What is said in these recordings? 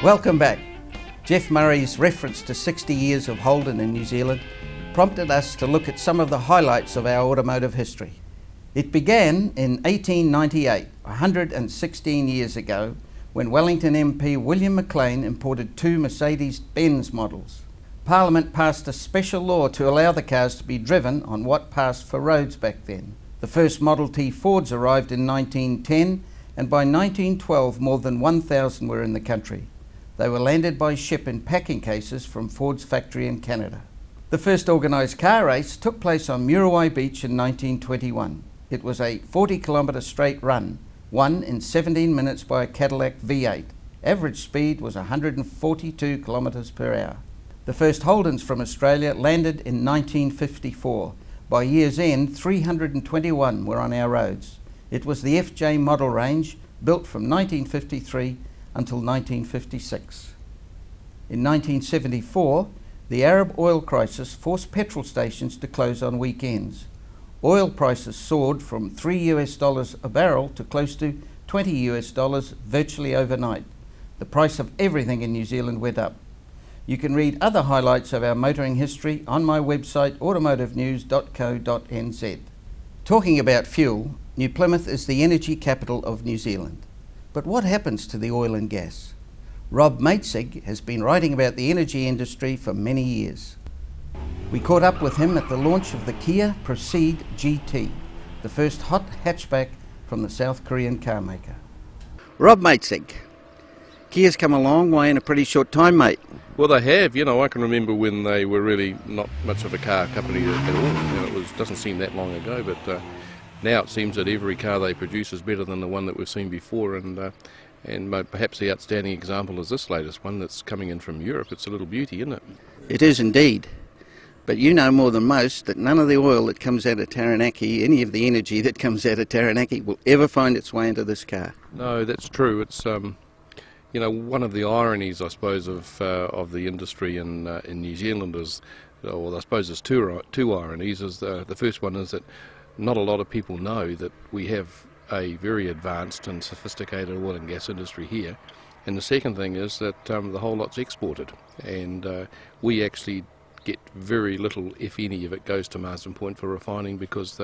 Welcome back. Jeff Murray's reference to 60 years of Holden in New Zealand prompted us to look at some of the highlights of our automotive history. It began in 1898, 116 years ago, when Wellington MP William McLean imported two Mercedes-Benz models. Parliament passed a special law to allow the cars to be driven on what passed for roads back then. The first Model T Fords arrived in 1910, and by 1912 more than 1,000 were in the country. They were landed by ship in packing cases from Ford's factory in Canada. The first organised car race took place on Muriwai Beach in 1921. It was a 40-kilometre straight run, won in 17 minutes by a Cadillac V8. Average speed was 142 kilometres per hour. The first Holdens from Australia landed in 1954. By year's end, 321 were on our roads. It was the FJ model range, built from 1953 until 1956. In 1974, the Arab oil crisis forced petrol stations to close on weekends. Oil prices soared from $3 a barrel to close to $20 virtually overnight. The price of everything in New Zealand went up. You can read other highlights of our motoring history on my website automotivenews.co.nz. Talking about fuel, New Plymouth is the energy capital of New Zealand. But what happens to the oil and gas? Rob Maetzig has been writing about the energy industry for many years. We caught up with him at the launch of the Kia Proceed GT, the first hot hatchback from the South Korean car maker. Rob Maetzig, Kia's come a long way in a pretty short time, mate. Well, they have. You know, I can remember when they were really not much of a car company at all. You know, it doesn't seem that long ago, but now it seems that every car they produce is better than the one that we've seen before, and perhaps the outstanding example is this latest one that's coming in from Europe. It's a little beauty, isn't it? It is indeed. But you know more than most that none of the oil that comes out of Taranaki, any of the energy that comes out of Taranaki, will ever find its way into this car. No, that's true. It's you know, one of the ironies, I suppose, of the industry in New Zealand is, or I suppose there's two ironies. Is the first one is that not a lot of people know that we have a very advanced and sophisticated oil and gas industry here, and the second thing is that the whole lot's exported, and we actually get very little, if any, of it goes to Marsden Point for refining, because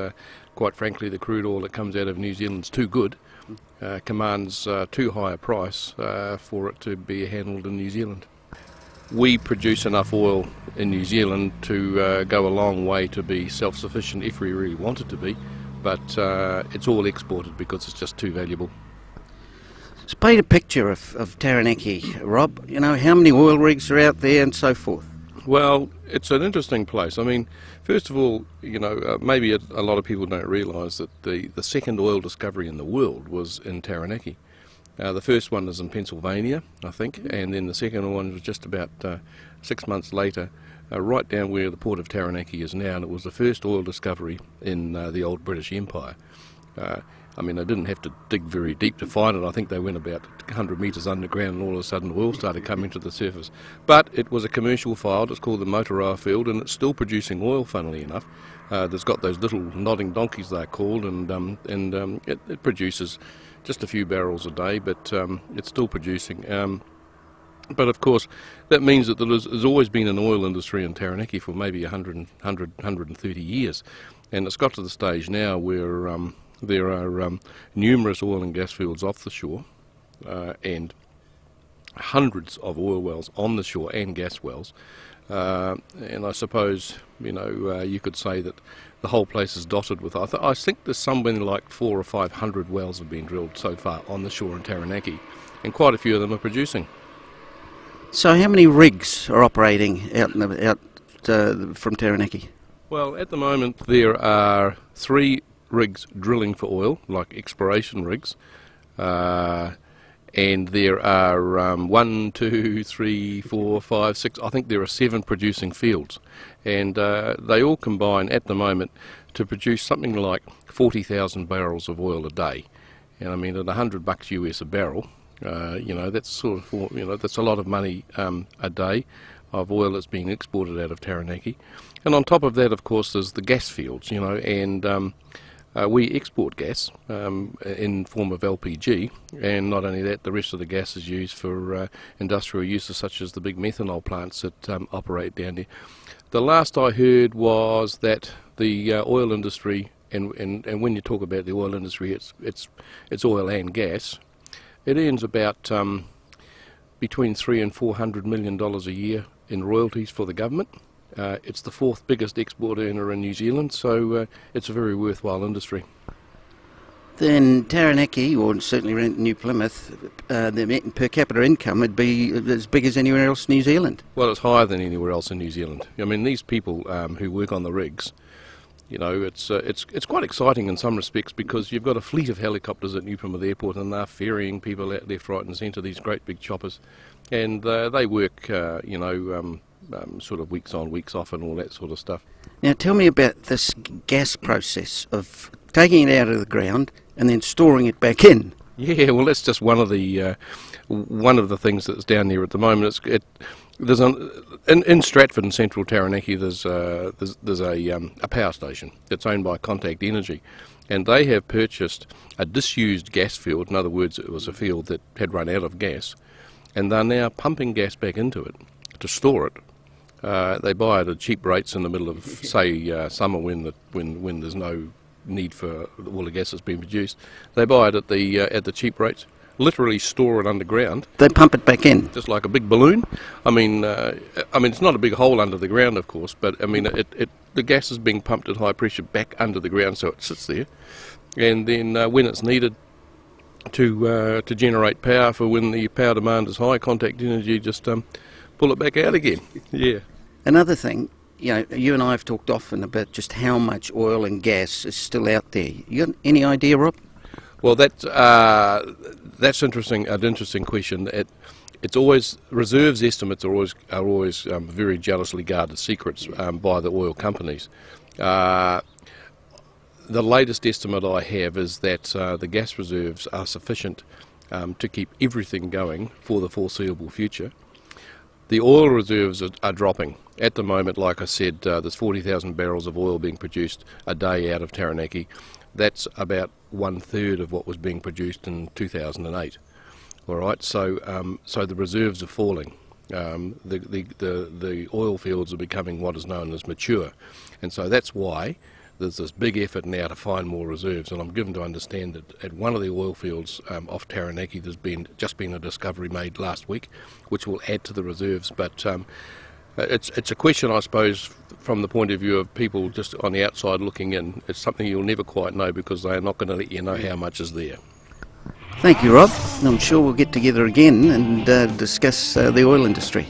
quite frankly the crude oil that comes out of New Zealand's too good, commands too high a price for it to be handled in New Zealand. We produce enough oil in New Zealand to go a long way to be self-sufficient if we really wanted to be, but it's all exported because it's just too valuable. Let's paint a picture of Taranaki, Rob. You know, how many oil rigs are out there and so forth? Well, it's an interesting place. I mean, first of all, you know, maybe a lot of people don't realise that the second oil discovery in the world was in Taranaki. The first one was in Pennsylvania, I think, and then the second one was just about 6 months later, right down where the port of Taranaki is now, and it was the first oil discovery in the old British Empire. I mean, they didn't have to dig very deep to find it. I think they went about 100 metres underground and all of a sudden oil started coming to the surface. But it was a commercial field. It's called the Motoroa field, and it's still producing oil, funnily enough. There's got those little nodding donkeys, they're called, and it produces just a few barrels a day, but it's still producing. But of course, that means that there's always been an oil industry in Taranaki for maybe 130 years. And it's got to the stage now where there are numerous oil and gas fields off the shore, and hundreds of oil wells on the shore and gas wells. And I suppose, you know, you could say that the whole place is dotted with, I think there's something like 400 or 500 wells have been drilled so far on the shore in Taranaki, and quite a few of them are producing. So how many rigs are operating out from Taranaki? Well, at the moment there are 3 rigs drilling for oil, like exploration rigs, and there are 1, 2, 3, 4, 5, 6, I think there are 7 producing fields, and they all combine at the moment to produce something like 40,000 barrels of oil a day. And I mean, at $100 US a barrel, you know, that's sort of, you know, that's a lot of money a day of oil that's being exported out of Taranaki. And on top of that, of course, there's the gas fields, you know, and We export gas in form of LPG, and not only that, the rest of the gas is used for industrial uses such as the big methanol plants that operate down there. The last I heard was that the oil industry, and when you talk about the oil industry, it's oil and gas. It earns about between $300 and $400 million a year in royalties for the government. It's the fourth biggest export earner in New Zealand, so it's a very worthwhile industry. Then Taranaki, or certainly around New Plymouth, the per capita income would be as big as anywhere else in New Zealand. Well, it's higher than anywhere else in New Zealand. I mean, these people who work on the rigs, you know, it's quite exciting in some respects, because you've got a fleet of helicopters at New Plymouth Airport, and they're ferrying people out left, right and centre, these great big choppers, and they work, sort of weeks on, weeks off and all that sort of stuff. Now tell me about this gas process of taking it out of the ground and then storing it back in. Yeah, well, that's just one of the things that's down there at the moment. In Stratford and central Taranaki, there's a power station that's owned by Contact Energy, and they have purchased a disused gas field. In other words, it was a field that had run out of gas, and they're now pumping gas back into it to store it. They buy it at cheap rates in the middle of, say, summer when there's no need for all the gas that's being produced. They buy it at the cheap rates, literally store it underground. They pump it back in, just like a big balloon. I mean, it's not a big hole under the ground, of course, but I mean, the gas is being pumped at high pressure back under the ground, so it sits there, and then when it's needed to generate power for when the power demand is high, Contact Energy just pull it back out again. Yeah. Another thing, you know, you and I have talked often about just how much oil and gas is still out there. You got any idea, Rob? Well, that's interesting. An interesting question. It's always, reserves estimates are always very jealously guarded secrets by the oil companies. The latest estimate I have is that the gas reserves are sufficient to keep everything going for the foreseeable future. The oil reserves are dropping. At the moment, like I said, there's 40,000 barrels of oil being produced a day out of Taranaki. That's about 1/3 of what was being produced in 2008. All right, so the reserves are falling. The oil fields are becoming what is known as mature, and so that's why there's this big effort now to find more reserves. And I'm given to understand that at one of the oil fields off Taranaki, there's just been a discovery made last week, which will add to the reserves. But it's a question, I suppose, from the point of view of people just on the outside looking in. It's something you'll never quite know, because they are not going to let you know how much is there. Thank you, Rob. I'm sure we'll get together again and discuss the oil industry.